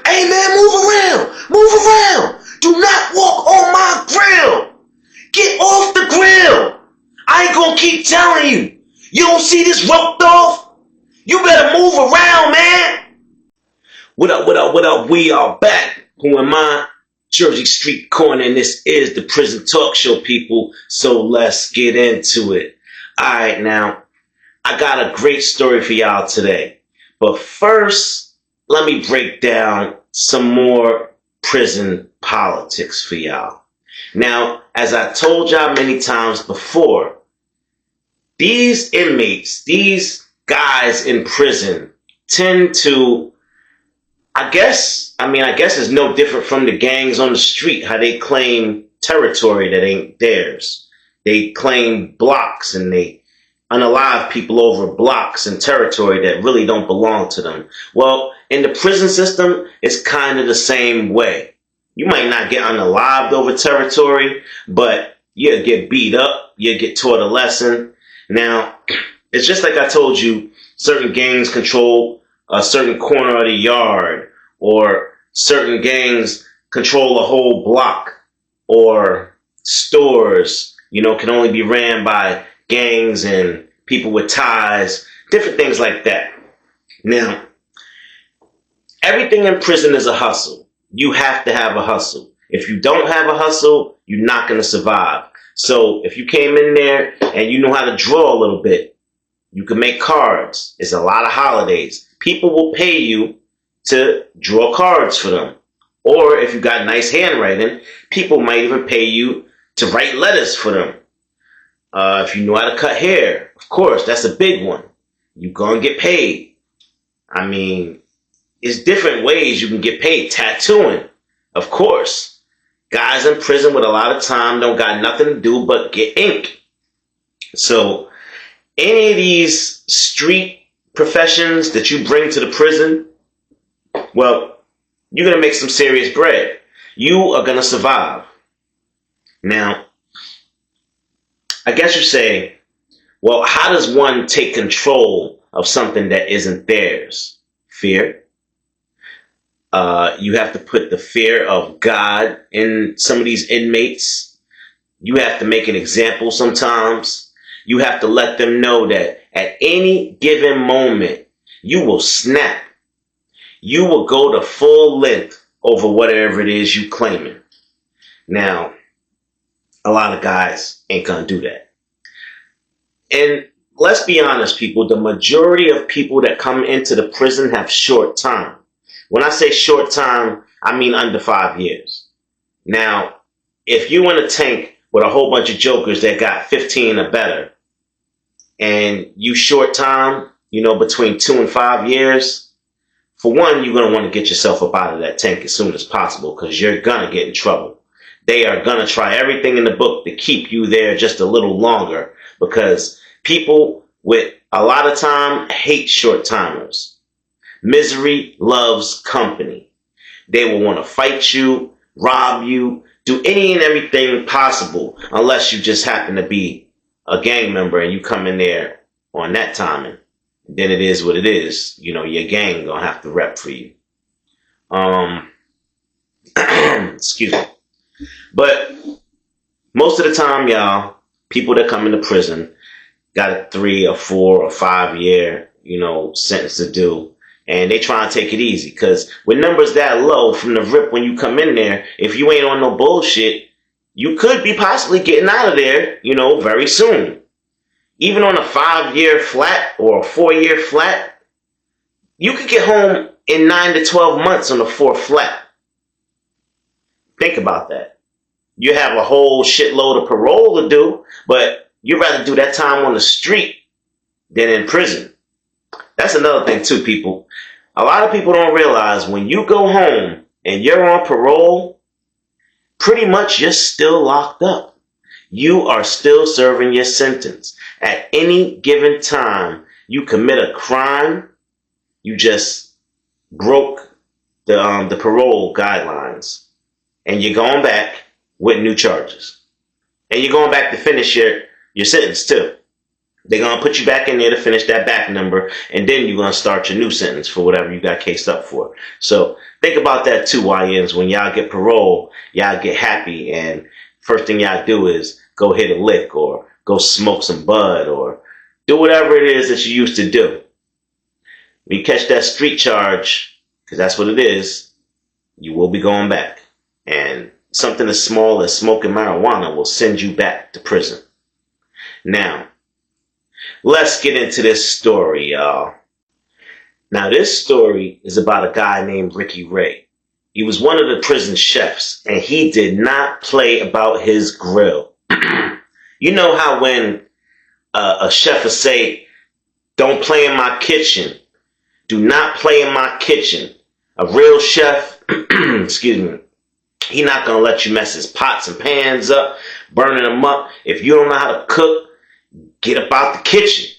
Hey man, move around. Move around. Do not walk on my grill. Get off the grill. I ain't gonna keep telling you. You don't see this roped off? You better move around, man. What up, what up, what up? We are back. Who am I? Jersey Street Corner, and this is the Prison Talk Show, people. So let's get into it. Alright, now, I got a great story for y'all today. But first, let me break down some more prison politics for y'all. Now, as I told y'all many times before, these inmates, these guys in prison tend to, I guess it's no different from the gangs on the street, how they claim territory that ain't theirs. They claim blocks and they unalive people over blocks and territory that really don't belong to them. Well, in the prison system, it's kind of the same way. You might not get unalived over territory, but you'll get beat up, you'll get taught a lesson. Now, it's just like I told you, certain gangs control a certain corner of the yard, or certain gangs control a whole block, or stores, can only be ran by gangs and people with ties, different things like that. Now, everything in prison is a hustle. You have to have a hustle. If you don't have a hustle, you're not going to survive. So if you came in there and you know how to draw a little bit, you can make cards. It's a lot of holidays. People will pay you to draw cards for them. Or if you got nice handwriting, people might even pay you to write letters for them. If you know how to cut hair, of course, that's a big one. You're going to get paid. It's different ways you can get paid. Tattooing, of course. Guys in prison with a lot of time don't got nothing to do but get ink. So any of these street professions that you bring to the prison, well, you're going to make some serious bread. You are going to survive. Now, I guess you say, well, how does one take control of something that isn't theirs? Fear. You have to put the fear of God in some of these inmates. You have to make an example sometimes. You have to let them know that at any given moment, you will snap. You will go to full length over whatever it is you claiming. Now, a lot of guys ain't gonna do that. And let's be honest, people, the majority of people that come into the prison have short time. When I say short time, I mean under 5 years. Now, if you in a tank with a whole bunch of jokers that got 15 or better, and you short time, between 2 and 5 years, for one, you're going to want to get yourself up out of that tank as soon as possible, because you're going to get in trouble. They are going to try everything in the book to keep you there just a little longer, because people with a lot of time hate short timers. Misery loves company. They will want to fight you, rob you, do any and everything possible, unless you just happen to be a gang member and you come in there on that timing. Then it is what it is. Your gang gonna have to rep for you. Excuse me. But most of the time, y'all, people that come into prison got a 3 or 4 or 5 year, sentence to do. And they try and take it easy, because with numbers that low from the rip when you come in there, if you ain't on no bullshit, you could be possibly getting out of there, very soon. Even on a 5-year flat or a 4-year flat, you could get home in 9 to 12 months on a 4 flat. Think about that. You have a whole shitload of parole to do, but you'd rather do that time on the street than in prison. That's another thing too, people. A lot of people don't realize when you go home and you're on parole, pretty much you're still locked up. You are still serving your sentence. At any given time, you commit a crime, you just broke the parole guidelines, and you're going back with new charges. And you're going back to finish your sentence too. They're going to put you back in there to finish that back number, and then you're going to start your new sentence for whatever you got cased up for. So think about that too, YNs. When y'all get parole, y'all get happy, and first thing y'all do is go hit a lick or go smoke some bud or do whatever it is that you used to do. When you catch that street charge, because that's what it is, you will be going back. And something as small as smoking marijuana will send you back to prison. Now, let's get into this story, y'all. Now, this story is about a guy named Ricky Ray. He was one of the prison chefs, and he did not play about his grill. You know how when a chef will say, "Don't play in my kitchen. Do not play in my kitchen." A real chef, excuse me, he not going to let you mess his pots and pans up, burning them up. If you don't know how to cook, get up out the kitchen.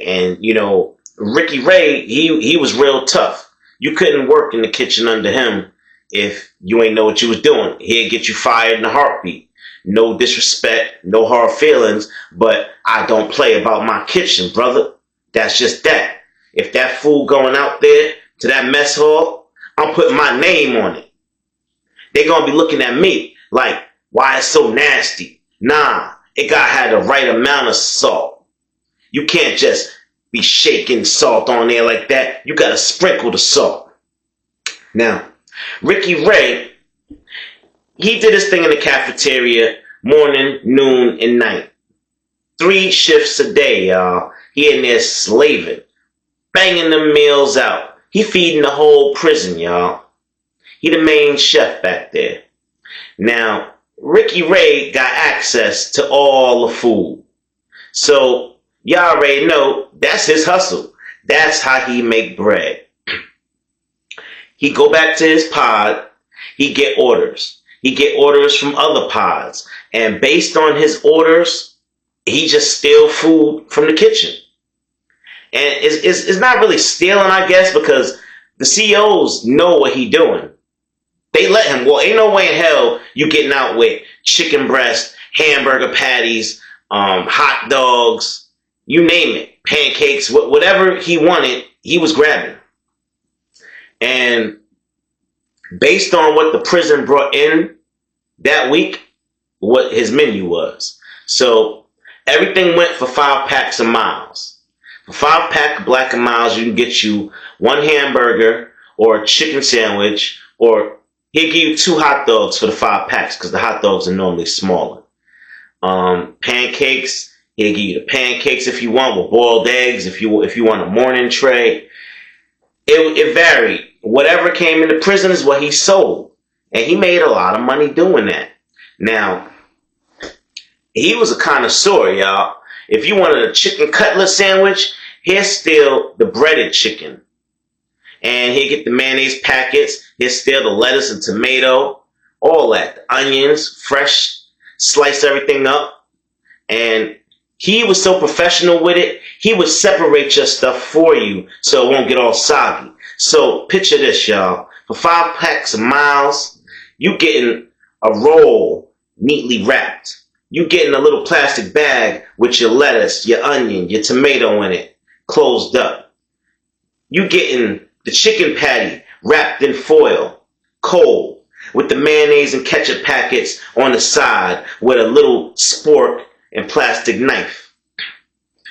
And, you know, Ricky Ray, he was real tough. You couldn't work in the kitchen under him if you ain't know what you was doing. He'd get you fired in a heartbeat. No disrespect, no hard feelings, but I don't play about my kitchen, brother. That's just that. If that food going out there to that mess hall, I'm putting my name on it. They gonna be looking at me like, why it's so nasty? Nah, it gotta have the right amount of salt. You can't just be shaking salt on there like that. You gotta sprinkle the salt. Now, Ricky Ray, he did his thing in the cafeteria morning, noon, and night. 3 shifts a day, y'all. He in there slaving, banging the meals out. He feeding the whole prison, y'all. He the main chef back there. Now, Ricky Ray got access to all the food. So, y'all already know that's his hustle. That's how he make bread. He go back to his pod. He get orders. He get orders from other pods. And based on his orders, he just steal food from the kitchen. And it's not really stealing, I guess, because the CEOs know what he doing. They let him. Well, ain't no way in hell you getting out with chicken breast, hamburger patties, hot dogs, you name it, pancakes, whatever he wanted, he was grabbing. And based on what the prison brought in that week, what his menu was. So everything went for 5 packs of miles. For 5 pack of Black and Miles, you can get you 1 hamburger or a chicken sandwich, or he'll give you 2 hot dogs for the 5 packs because the hot dogs are normally smaller. Pancakes, he'll give you the pancakes if you want with boiled eggs, if you want a morning tray. It varied. Whatever came into prison is what he sold. And he made a lot of money doing that. Now, he was a connoisseur, y'all. If you wanted a chicken cutlet sandwich, here's still the breaded chicken. And he'll get the mayonnaise packets. Here's still the lettuce and tomato. All that. The onions, fresh, slice everything up. And he was so professional with it, he would separate your stuff for you so it won't get all soggy. So picture this, y'all. For 5 packs of miles, you getting a roll neatly wrapped. You getting a little plastic bag with your lettuce, your onion, your tomato in it, closed up. You getting the chicken patty wrapped in foil, cold, with the mayonnaise and ketchup packets on the side with a little spork and plastic knife.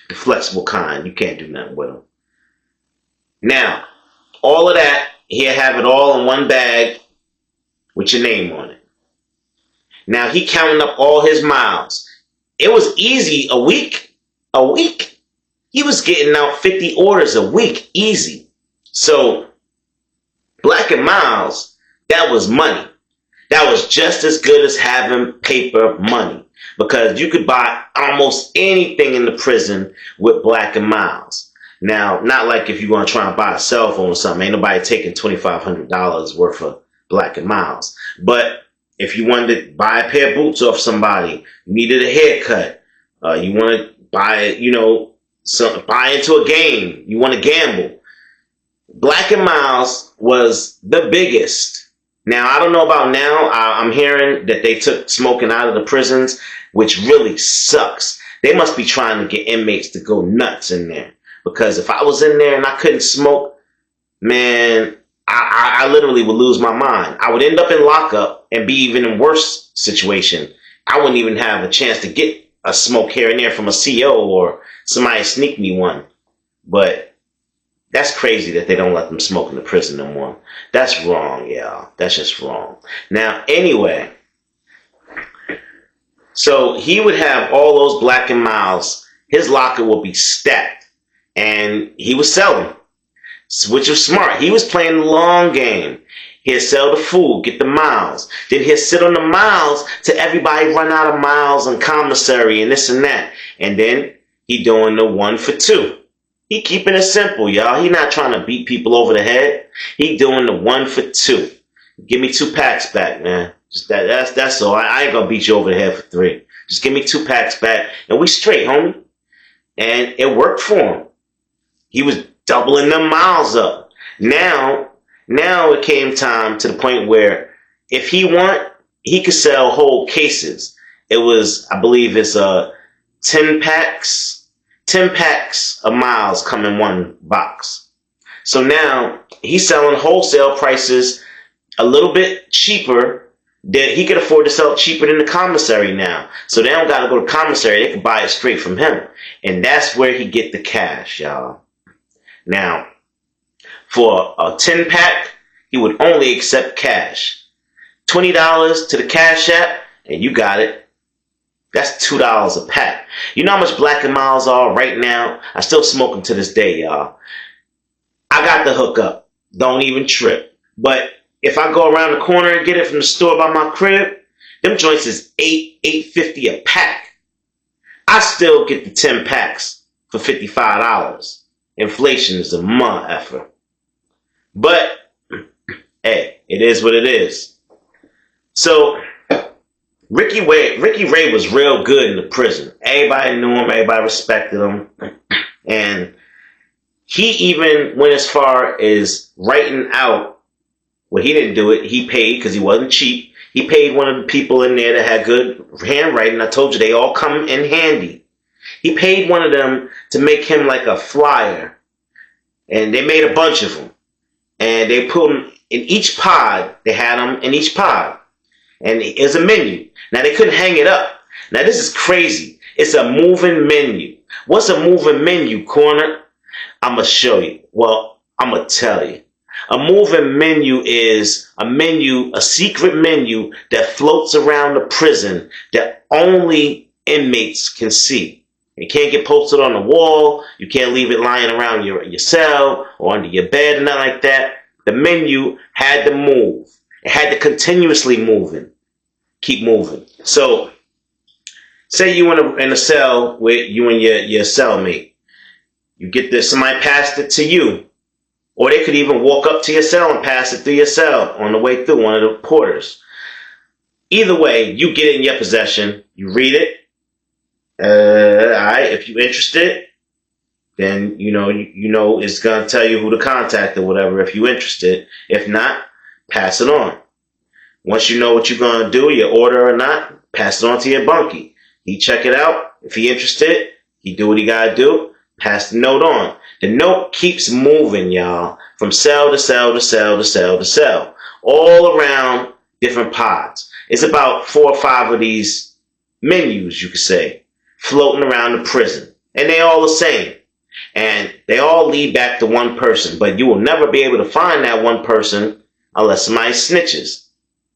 The flexible kind. You can't do nothing with them. Now, all of that, he'll have it all in one bag with your name on it. Now, he counting up all his miles. It was easy a week. A week. He was getting out 50 orders a week. Easy. So, Black and Miles, that was money. That was just as good as having paper money. Because you could buy almost anything in the prison with Black and Miles. Now, not like if you're going to try and buy a cell phone or something. Ain't nobody taking $2,500 worth of Black and Miles. But if you wanted to buy a pair of boots off somebody, you needed a haircut, you want to buy, buy into a game, you want to gamble. Black and Miles was the biggest. Now, I don't know about now. I'm hearing that they took smoking out of the prisons, which really sucks. They must be trying to get inmates to go nuts in there. Because if I was in there and I couldn't smoke, man, I literally would lose my mind. I would end up in lockup and be even in worse situation. I wouldn't even have a chance to get a smoke here and there from a CO or somebody sneak me one. But that's crazy that they don't let them smoke in the prison no more. That's wrong, y'all. That's just wrong. Now, anyway, so he would have all those Black and Milds. His locker would be stacked. And he was selling, which was smart. He was playing the long game. He'd sell the food, get the miles. Then he'd sit on the miles till everybody run out of miles and commissary and this and that. And then he doing the 1 for 2. He keeping it simple, y'all. He not trying to beat people over the head. He doing the 1 for 2. Give me 2 packs back, man. Just that's all. I ain't gonna beat you over the head for 3. Just give me 2 packs back, and we straight, homie. And it worked for him. He was doubling them miles up. Now it came time to the point where if he want, he could sell whole cases. It was, I believe it's 10 packs of miles come in one box. So now he's selling wholesale prices a little bit cheaper, that he could afford to sell it cheaper than the commissary now. So they don't got to go to commissary. They can buy it straight from him. And that's where he get the cash, y'all. Now, for a 10-pack, he would only accept cash. $20 to the Cash App, and you got it. That's $2 a pack. You know how much Black and Milds are right now? I still smoke them to this day, y'all. I got the hookup. Don't even trip. But if I go around the corner and get it from the store by my crib, them joints is $8.50 a pack. I still get the 10 packs for $55. Inflation is a month effort. But, hey, it is what it is. So, Ricky Ray was real good in the prison. Everybody knew him. Everybody respected him. And he even went as far as writing out, well, he didn't do it. He paid because he wasn't cheap. He paid one of the people in there that had good handwriting. I told you, they all come in handy. He paid one of them to make him like a flyer. And they made a bunch of them. And they put them in each pod. They had them in each pod. And it's a menu. Now, they couldn't hang it up. Now, this is crazy. It's a moving menu. What's a moving menu, Corner? I'm going to show you. Well, I'm going to tell you. A moving menu is a secret menu that floats around the prison that only inmates can see. It can't get posted on the wall. You can't leave it lying around your cell or under your bed and nothing like that. The menu had to move. It had to continuously keep moving. So, say you in a cell with you and your cellmate. You get this, somebody passed it to you. Or they could even walk up to your cell and pass it through your cell on the way through, one of the porters. Either way, you get it in your possession. You read it. All right, if you're interested, then you know it's gonna tell you who to contact or whatever if you're interested. If not, pass it on. Once you know what you're gonna do, your order or not, pass it on to your bunkie. He check it out. If he interested, he do what he gotta do. Pass the note on. The note keeps moving, y'all, from cell to cell to cell to cell to cell, all around different pods. It's about 4 or 5 of these menus, you could say, floating around the prison. And they all the same. And they all lead back to one person. But you will never be able to find that one person unless somebody snitches.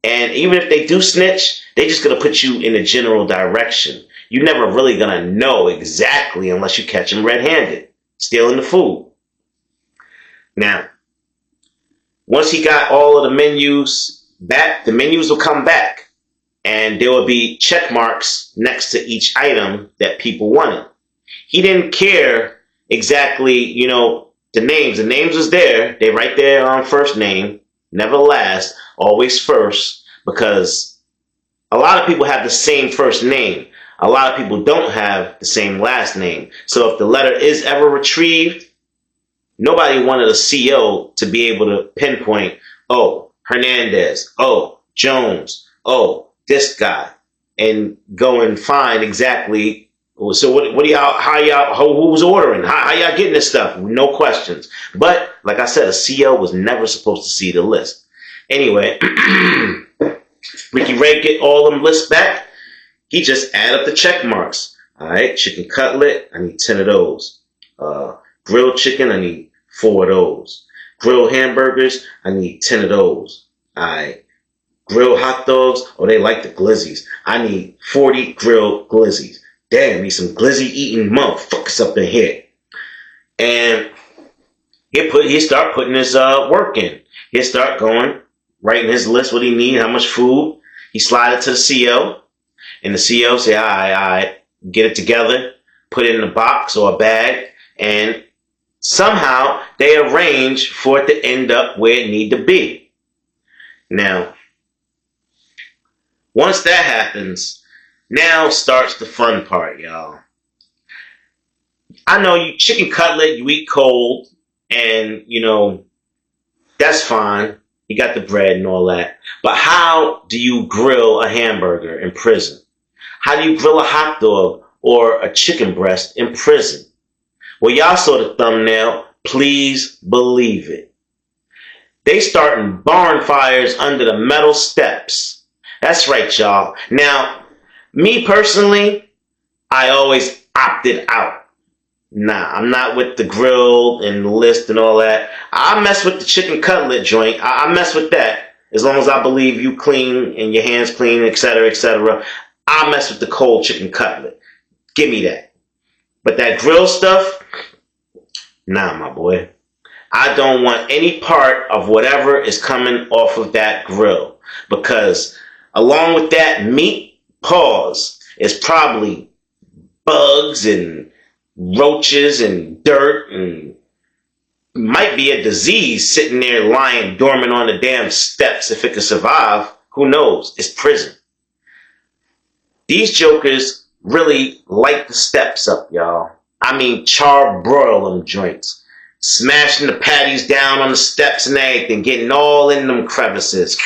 And even if they do snitch, they're just going to put you in a general direction. You're never really going to know exactly unless you catch them red-handed, stealing the food. Now, once he got all of the menus back, the menus will come back. And there will be check marks next to each item that people wanted. He didn't care exactly, the names. The names was there. They right there on first name. Never last. Always first. Because a lot of people have the same first name. A lot of people don't have the same last name. So if the letter is ever retrieved, nobody wanted a CO to be able to pinpoint, oh, Hernandez, oh, Jones, oh, this guy, and go and find exactly So what do y'all, who's ordering? How y'all getting this stuff? No questions. But like I said, a CO was never supposed to see the list. Anyway, Ricky Ray get all them lists back. He just add up the check marks. All right, chicken cutlet, I need 10 of those. Grilled chicken, I need 4 of those. Grilled hamburgers, I need 10 of those. All right. Grilled hot dogs, they like the glizzies. I need 40 grilled glizzies. Damn, need some glizzy eating motherfuckers up in here. And he start putting his work in. He start going, writing his list, what he need, how much food. He slide it to the CO. And the CO say, all right, get it together, put it in a box or a bag, and somehow they arrange for it to end up where it need to be. Now, once that happens, now starts the fun part, y'all. I know you chicken cutlet, you eat cold, and, that's fine. You got the bread and all that. But how do you grill a hamburger in prison? How do you grill a hot dog or a chicken breast in prison? Well, y'all saw the thumbnail. Please believe it. They starting barn fires under the metal steps. That's right, y'all. Now, me personally, I always opted out. Nah, I'm not with the grill and the list and all that. I mess with the chicken cutlet joint. I mess with that. As long as I believe you clean and your hands clean, etc., etc. I mess with the cold chicken cutlet. Give me that. But that grill stuff, nah, my boy. I don't want any part of whatever is coming off of that grill. Because along with that meat, is probably bugs and roaches and dirt, and might be a disease sitting there lying dormant on the damn steps. If it could survive, who knows? It's prison. These jokers really light the steps up, y'all. I mean, charbroil them joints. Smashing the patties down on the steps and everything, getting all in them crevices.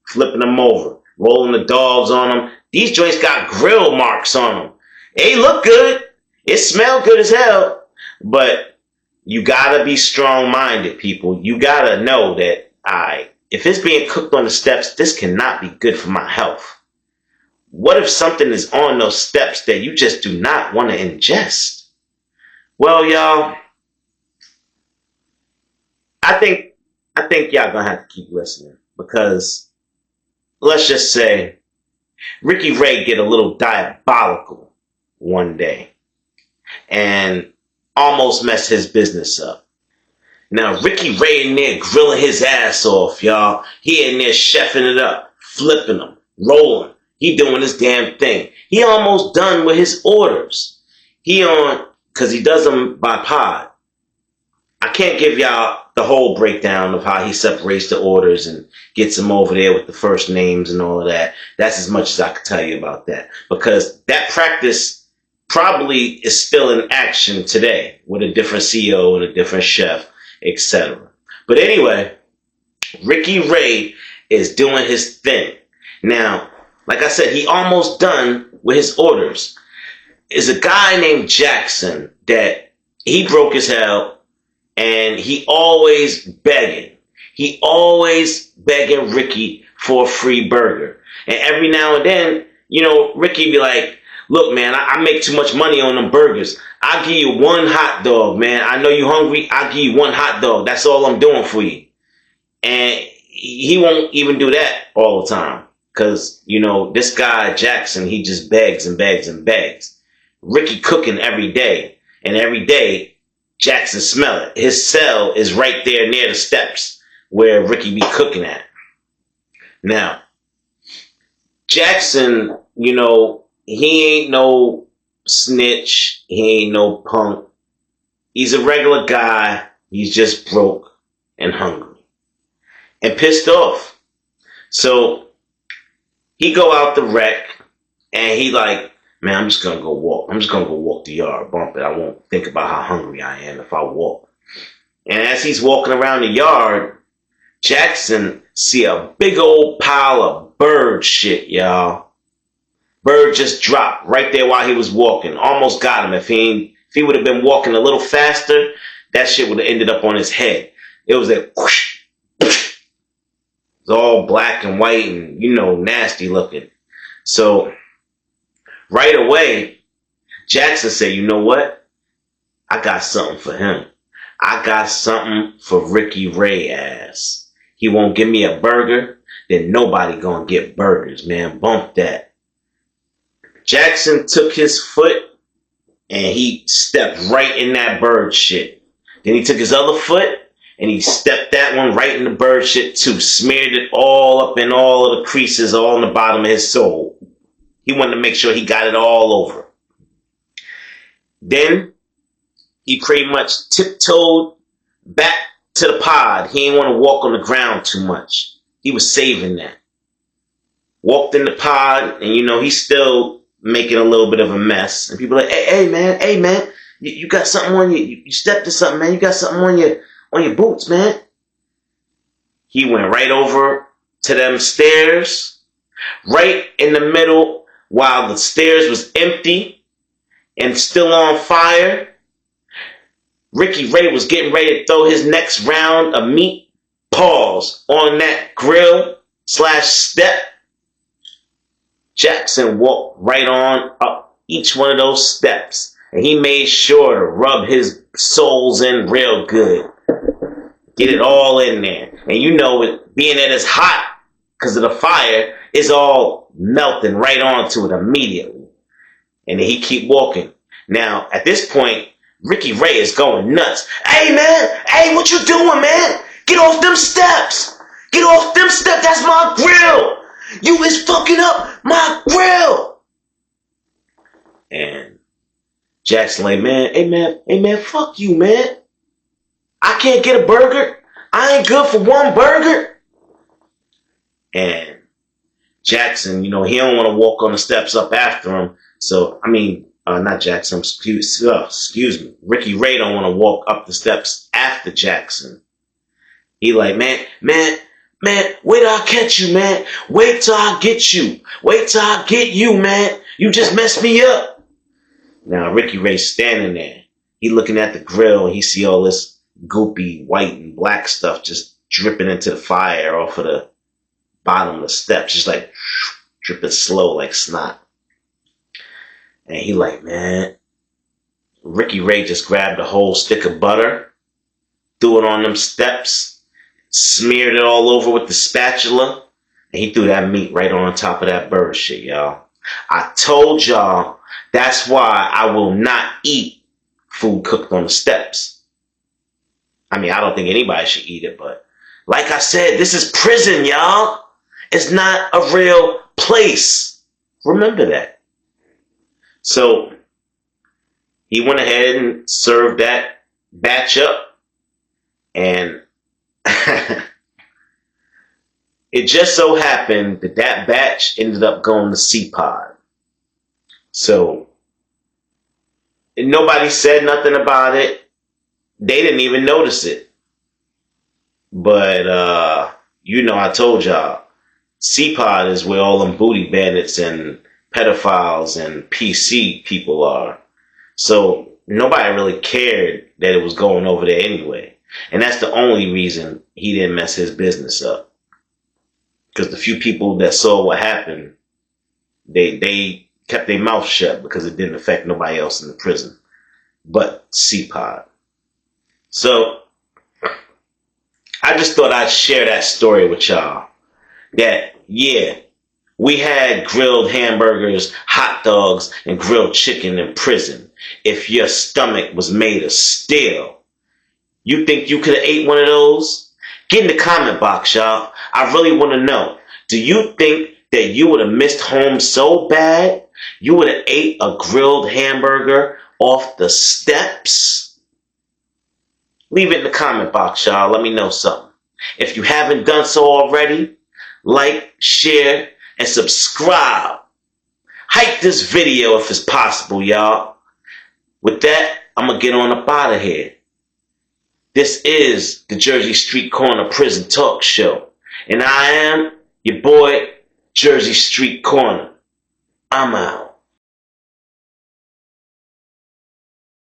Flipping them over, rolling the dogs on them. These joints got grill marks on them. They look good. It smell good as hell. But you gotta be strong-minded, people. You gotta know that, if it's being cooked on the steps, this cannot be good for my health. What if something is on those steps that you just do not want to ingest? Well, y'all, I think y'all gonna have to keep listening, because let's just say Ricky Ray get a little diabolical one day and almost mess his business up. Now, Ricky Ray in there grilling his ass off, y'all. He in there chefing it up, flipping them, rolling. He doing his damn thing. He almost done with his orders. Because he does them by pod. I can't give y'all the whole breakdown of how he separates the orders and gets them over there with the first names and all of that. That's as much as I can tell you about that. Because that practice probably is still in action today with a different CEO and a different chef, etc. But anyway, Ricky Ray is doing his thing. Now, like I said, he almost done with his orders. Is a guy named Jackson that he broke his hell, and he always begging. He always begging Ricky for a free burger. And every now and then, Ricky be like, look, man, I make too much money on them burgers. I'll give you one hot dog, man. I know you hungry. I'll give you one hot dog. That's all I'm doing for you. And he won't even do that all the time. Because, this guy, Jackson, he just begs and begs and begs. Ricky cooking every day. And every day, Jackson smell it. His cell is right there near the steps where Ricky be cooking at. Now, Jackson, he ain't no snitch. He ain't no punk. He's a regular guy. He's just broke and hungry. And pissed off. So, he go out the wreck, and he like, man, I'm just going to go walk. I'm just going to go walk the yard, bump it. I won't think about how hungry I am if I walk. And as he's walking around the yard, Jackson see a big old pile of bird shit, y'all. Bird just dropped right there while he was walking. Almost got him. If he would have been walking a little faster, that shit would have ended up on his head. It was a whoosh, whoosh. It's all black and white and, nasty looking. So right away, Jackson said, you know what? I got something for him. I got something for Ricky Ray ass. He won't give me a burger, then nobody gonna get burgers, man. Bump that. Jackson took his foot and he stepped right in that bird shit. Then he took his other foot and he stepped that one right in the bird shit too. Smeared it all up in all of the creases, all in the bottom of his sole. He wanted to make sure he got it all over. Then he pretty much tiptoed back to the pod. He didn't want to walk on the ground too much. He was saving that. Walked in the pod, and he's still making a little bit of a mess. And people are like, hey man, you got something on you stepped to something, man. You got something on your boots, man. He went right over to them stairs, right in the middle, while the stairs was empty and still on fire. Ricky Ray was getting ready to throw his next round of meat paws on that grill/step. Jackson walked right on up each one of those steps, and he made sure to rub his soles in real good. Get it all in there. And it being that it's hot because of the fire, it's all melting right onto it immediately. And then he keep walking. Now, at this point, Ricky Ray is going nuts. Hey, man. Hey, what you doing, man? Get off them steps. Get off them steps. That's my grill. You is fucking up my grill. And Jackson like, hey, man, fuck you, man. I can't get a burger. I ain't good for one burger. And Jackson, he don't want to walk on the steps up after him. So, not Jackson, excuse me. Ricky Ray don't want to walk up the steps after Jackson. He like, man, wait till I catch you, man. Wait till I get you. Wait till I get you, man. You just messed me up. Now, Ricky Ray's standing there. He looking at the grill and he see all this goopy white and black stuff just dripping into the fire off of the bottom of the steps. Just like dripping slow like snot. And he like, man, Ricky Ray just grabbed a whole stick of butter, threw it on them steps, smeared it all over with the spatula, and he threw that meat right on top of that bird shit, y'all. I told y'all that's why I will not eat food cooked on the steps. I don't think anybody should eat it, but like I said, this is prison, y'all. It's not a real place. Remember that. So he went ahead and served that batch up, and it just so happened that batch ended up going to C-Pod. So nobody said nothing about it. They didn't even notice it. But I told y'all, C-Pod is where all them booty bandits and pedophiles and PC people are. So nobody really cared that it was going over there anyway. And that's the only reason he didn't mess his business up. Because the few people that saw what happened, they kept their mouth shut because it didn't affect nobody else in the prison but C-Pod. So I just thought I'd share that story with y'all. That, we had grilled hamburgers, hot dogs, and grilled chicken in prison. If your stomach was made of steel, you think you could have ate one of those? Get in the comment box, y'all. I really want to know. Do you think that you would have missed home so bad you would have ate a grilled hamburger off the steps? Leave it in the comment box, y'all. Let me know something. If you haven't done so already, like, share, and subscribe. Hype this video if it's possible, y'all. With that, I'm going to get on up out of here. This is the Jersey Street Corner Prison Talk Show. And I am your boy, Jersey Street Corner. I'm out.